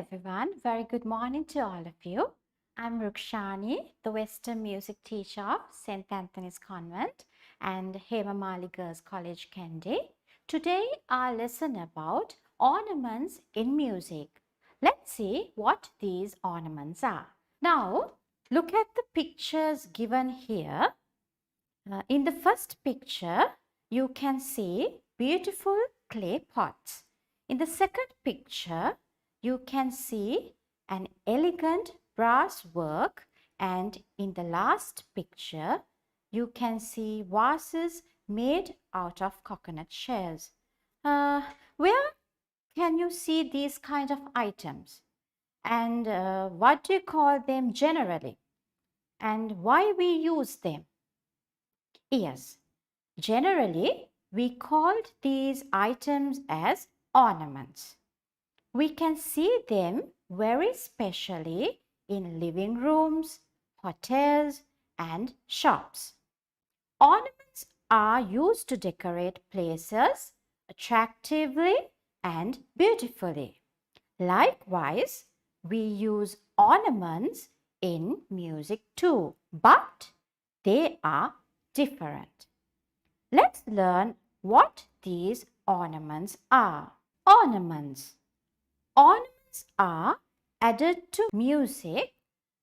everyone, very good morning to all of you. I'm Rukshani, the Western music teacher of St. Anthony's Convent and Hemamali Girls College, Kandy. Today our lesson about ornaments in music. Let's see what these ornaments are. Now look at the pictures given here. In the first picture, you can see beautiful clay pots. In the second picture, you can see an elegant brass work, and in the last picture, you can see vases made out of coconut shells. Where can you see these kind of items? And what do you call them generally? And why we use them? Yes, generally we called these items as ornaments. We can see them very specially in living rooms, hotels, and shops. Ornaments are used to decorate places attractively and beautifully. Likewise, we use ornaments in music too, but they are different. Let's learn what these ornaments are. Ornaments. Ornaments are added to music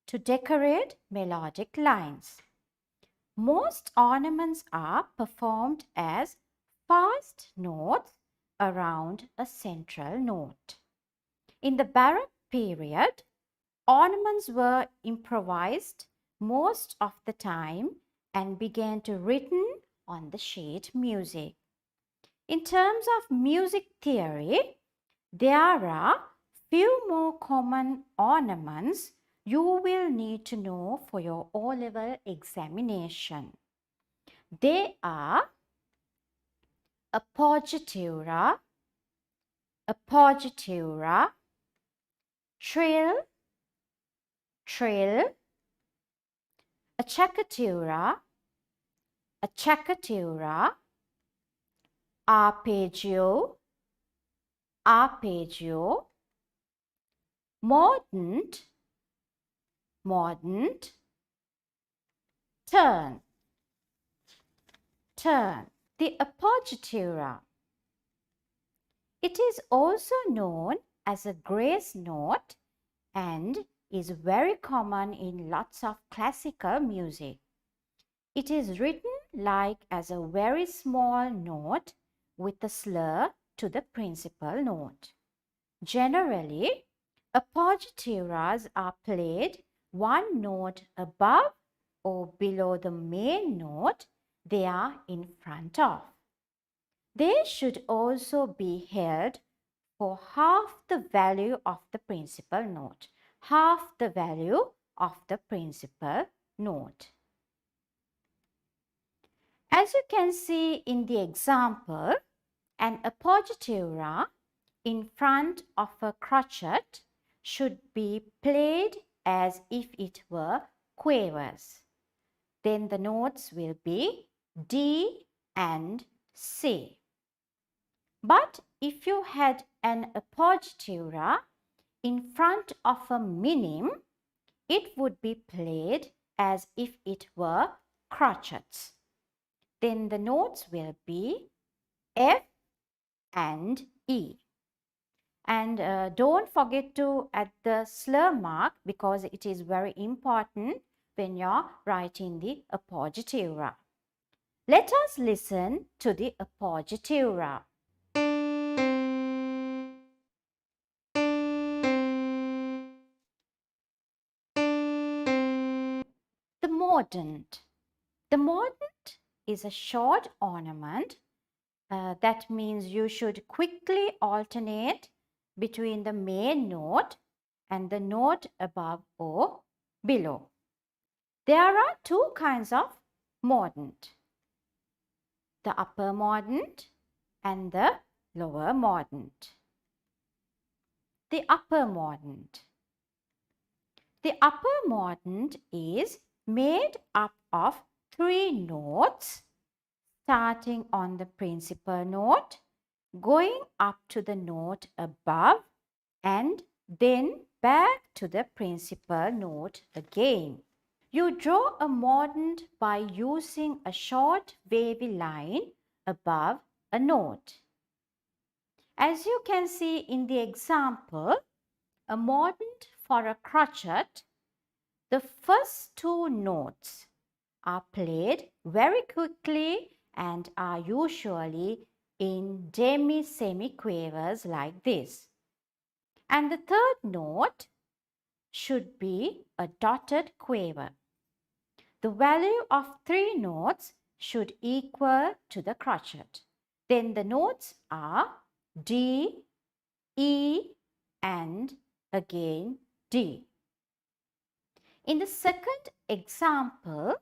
to decorate melodic lines. Most ornaments are performed as fast notes around a central note. In the Baroque period, ornaments were improvised most of the time and began to written on the sheet music. In terms of music theory, there are few more common ornaments you will need to know for your O-level examination. They are appoggiatura, trill, acciaccatura, arpeggio, mordant, turn. The appoggiatura. It is also known as a grace note and is very common in lots of classical music. It is written like as a very small note with a slur to the principal note. Generally, appoggiaturas are played one note above or below the main note they are in front of. They should also be held for half the value of the principal note. Half the value of the principal note. As you can see in the example, an appoggiatura in front of a crotchet should be played as if it were quavers. Then the notes will be D and C. But if you had an appoggiatura in front of a minim, it would be played as if it were crotchets. Then the notes will be F and E. And don't forget to add the slur mark because it is very important when you're writing the appoggiatura. Let us listen to the appoggiatura. The mordant. The mordant is a short ornament. That means you should quickly alternate between the main note and the note above or below. There are two kinds of mordant. The upper mordant and the lower mordant. The upper mordant. The upper mordant is made up of 3 notes starting on the principal note, going up to the note above and then back to the principal note again. You draw a mordant by using a short wavy line above a note. As you can see in the example, a mordant for a crotchet, the first two notes are played very quickly and are usually in demi-semiquavers like this. And the third note should be a dotted quaver. The value of three notes should equal to the crotchet. Then the notes are D, E, and again D. In the second example,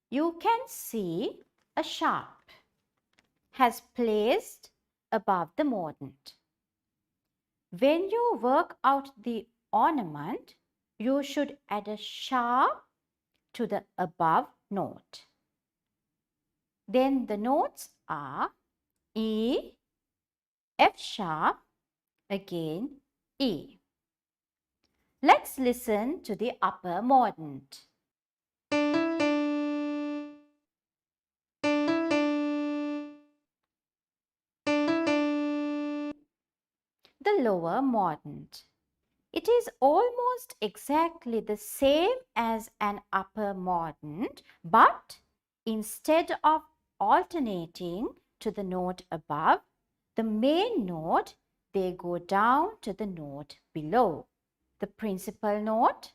you can see a sharp has placed above the mordant. When you work out the ornament, you should add a sharp to the above note. Then the notes are E, F sharp, again E. Let's listen to the upper mordant. The lower mordant. It is almost exactly the same as an upper mordant, but instead of alternating to the note above, the main note, they go down to the note below. The principal note,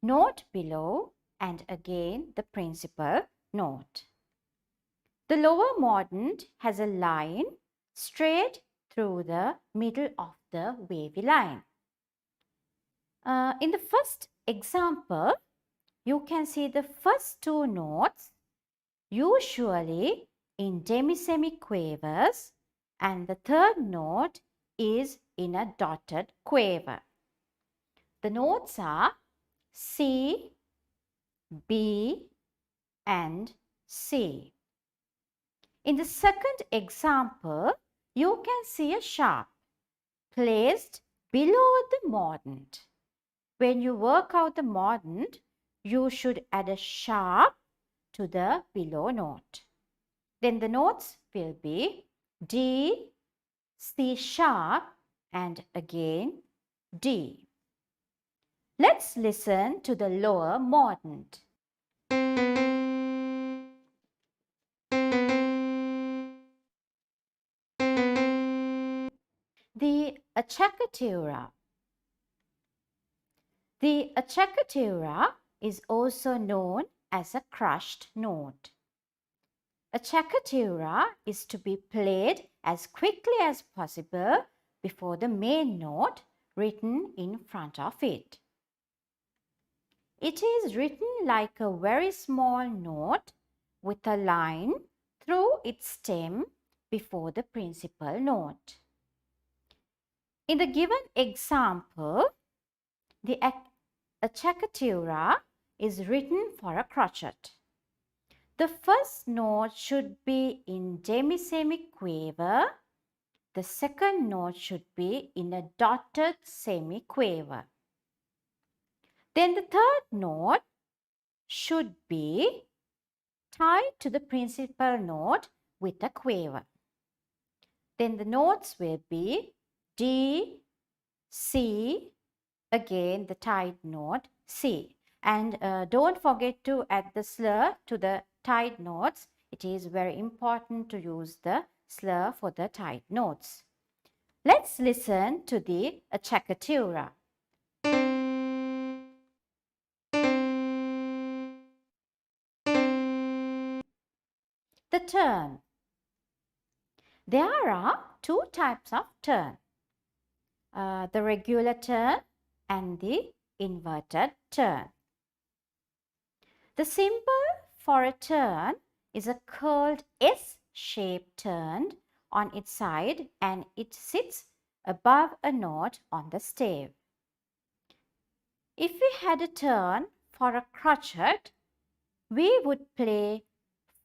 note below, and again the principal note. The lower mordant has a line straight through the middle of the wavy line. In the first example, you can see the first two notes usually in demi-semiquavers, and the third note is in a dotted quaver. The notes are C, B, and C. In the second example, you can see a sharp placed below the mordant. When you work out the mordant, you should add a sharp to the below note. Then the notes will be D, C sharp, and again D. Let's listen to the lower mordant. The acciaccatura. The acciaccatura is also known as a crushed note. Acciaccatura is to be played as quickly as possible before the main note written in front of it. It is written like a very small note with a line through its stem before the principal note. In the given example, the acciaccatura is written for a crotchet. The first note should be in demi-semiquaver. The second note should be in a dotted semiquaver. Then the third note should be tied to the principal note with a quaver. Then the notes will be D, C, again the tied note C. And don't forget to add the slur to the tied notes. It is very important to use the slur for the tied notes. Let's listen to the acciaccatura. The turn. There are two types of turn. The regular turn and the inverted turn. The symbol for a turn is a curled S-shaped turn on its side, and it sits above a note on the stave. If we had a turn for a crotchet, we would play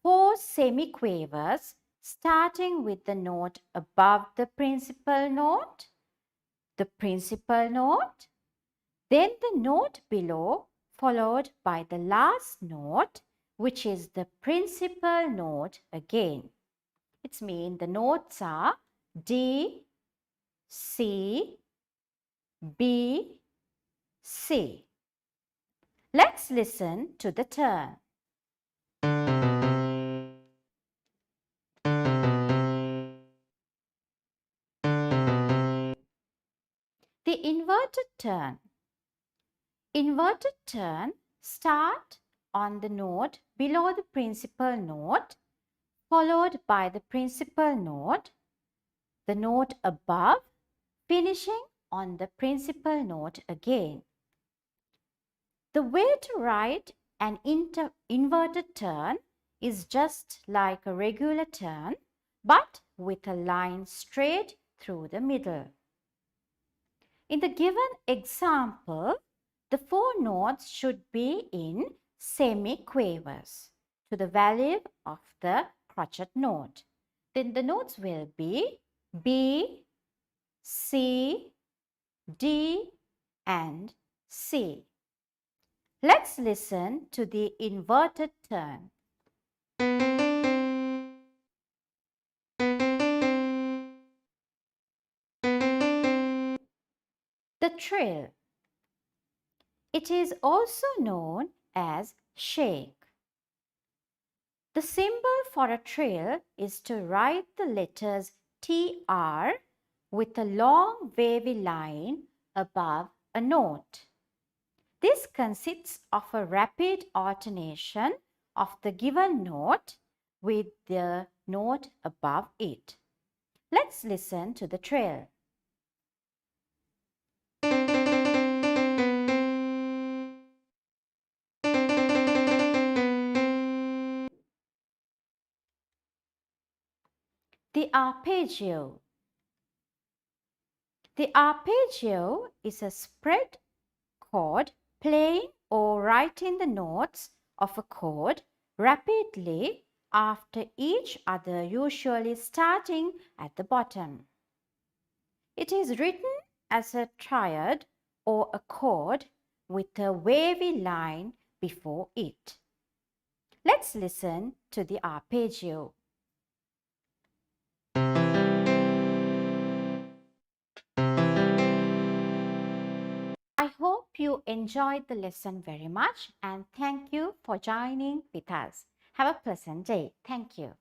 4 semiquavers starting with the note above the principal note, Then the note below followed by the last note, which is the principal note again. It means the notes are D, C, B, C. Let's listen to the turn. The inverted turn. Inverted turn start on the note below the principal note, followed by the principal note, the note above, finishing on the principal note again. The way to write an inverted turn is just like a regular turn, but with a line straight through the middle. In the given example, the 4 notes should be in semiquavers to the value of the crotchet note. Then the notes will be B, C, D, and C. Let's listen to the inverted turn. The trill. It is also known as shake. The symbol for a trill is to write the letters TR with a long wavy line above a note. This consists of a rapid alternation of the given note with the note above it. Let's listen to the trill. The arpeggio. The arpeggio is a spread chord playing or writing the notes of a chord rapidly after each other, usually starting at the bottom. It is written as a triad or a chord with a wavy line before it. Let's listen to the arpeggio. I hope you enjoyed the lesson very much, and thank you for joining with us. Have a pleasant day. Thank you.